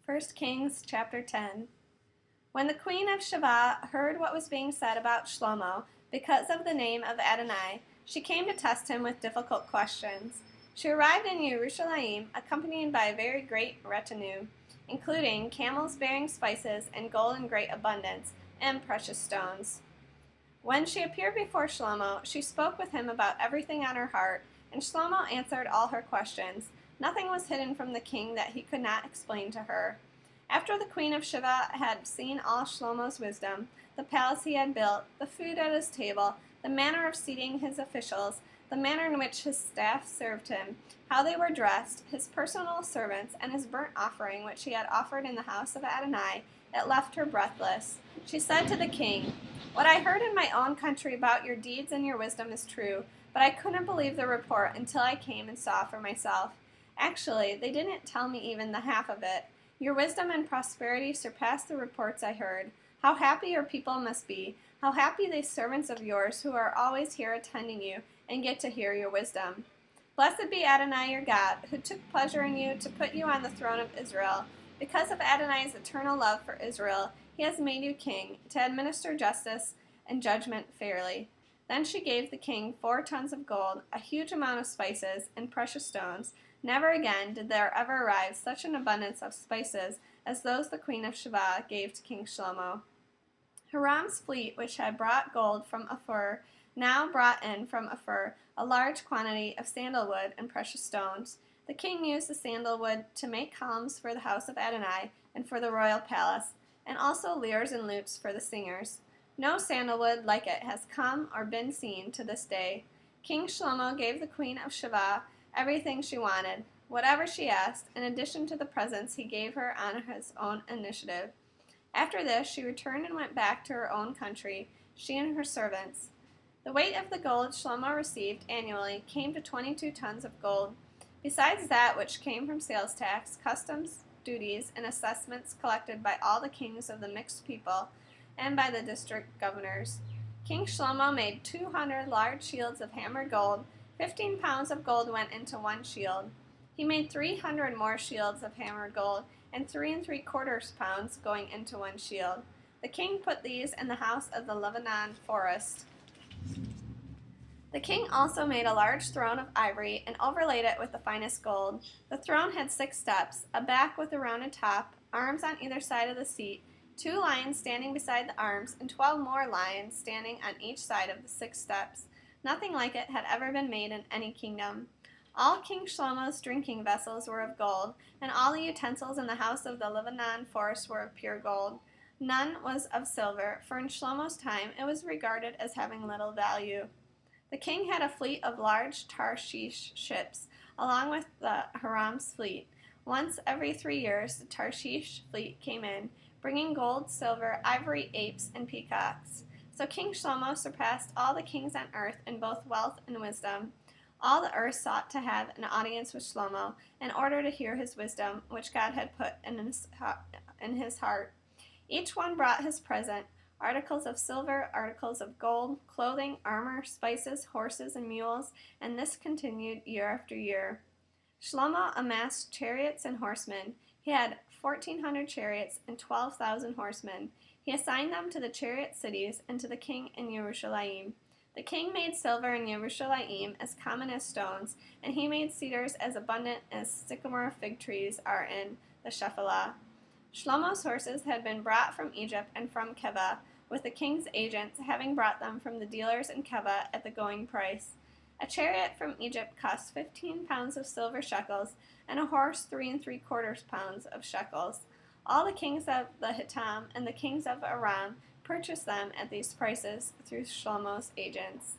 1 Kings chapter 10. When the queen of Sheba heard what was being said about Shlomo because of the name of Adonai, she came to test him with difficult questions. She arrived in Yerushalayim accompanied by a very great retinue, including camels bearing spices and gold in great abundance, and precious stones. When she appeared before Shlomo, she spoke with him about everything on her heart, and Shlomo answered all her questions. Nothing was hidden from the king that he could not explain to her. After the queen of Sheba had seen all Shlomo's wisdom, the palace he had built, the food at his table, the manner of seating his officials, the manner in which his staff served him, how they were dressed, his personal servants, and his burnt offering which he had offered in the house of Adonai, it left her breathless. She said to the king, "What I heard in my own country about your deeds and your wisdom is true, but I couldn't believe the report until I came and saw for myself. Actually, they didn't tell me even the half of it. Your wisdom and prosperity surpass the reports I heard. How happy your people must be. How happy these servants of yours who are always here attending you and get to hear your wisdom. Blessed be Adonai your God, who took pleasure in you to put you on the throne of Israel. Because of Adonai's eternal love for Israel, he has made you king, to administer justice and judgment fairly." Then she gave the king 4 tons of gold, a huge amount of spices, and precious stones. Never again did there ever arrive such an abundance of spices as those the queen of Sheba gave to King Shlomo. Hiram's fleet, which had brought gold from Ophir, now brought in from Ophir a large quantity of sandalwood and precious stones. The king used the sandalwood to make columns for the house of Adonai and for the royal palace, and also lyres and lutes for the singers. No sandalwood like it has come or been seen to this day. King Shlomo gave the queen of Sheba everything she wanted, whatever she asked, in addition to the presents he gave her on his own initiative. After this, she returned and went back to her own country, she and her servants. The weight of the gold Shlomo received annually came to 22 tons of gold, besides that which came from sales tax, customs, duties, and assessments collected by all the kings of the mixed people and by the district governors. King Shlomo made 200 large shields of hammered gold. 15 pounds of gold went into one shield. He made 300 more shields of hammered gold, and 3 3/4 pounds going into one shield. The king put these in the house of the Lebanon forest. The king also made a large throne of ivory and overlaid it with the finest gold. The throne had 6 steps, a back with a rounded top, arms on either side of the seat, 2 lions standing beside the arms, and 12 more lions standing on each side of the 6 steps. Nothing like it had ever been made in any kingdom. All King Shlomo's drinking vessels were of gold, and all the utensils in the house of the Lebanon forest were of pure gold. None was of silver, for in Shlomo's time it was regarded as having little value. The king had a fleet of large Tarshish ships, along with the Hiram's fleet. Once every 3 years the Tarshish fleet came in, bringing gold, silver, ivory, apes, and peacocks. So King Shlomo surpassed all the kings on earth in both wealth and wisdom. All the earth sought to have an audience with Shlomo in order to hear his wisdom, which God had put in his heart. Each one brought his present, articles of silver, articles of gold, clothing, armor, spices, horses, and mules, and this continued year after year. Shlomo amassed chariots and horsemen. He had 1,400 chariots and 12,000 horsemen. He assigned them to the chariot cities and to the king in Yerushalayim. The king made silver in Yerushalayim as common as stones, and he made cedars as abundant as sycamore fig trees are in the Shephelah. Shlomo's horses had been brought from Egypt and from Keva, with the king's agents having brought them from the dealers in Keva at the going price. A chariot from Egypt cost 15 pounds of silver shekels, and a horse 3 3/4 pounds of shekels. All the kings of the Hittim and the kings of Aram purchased them at these prices through Shlomo's agents.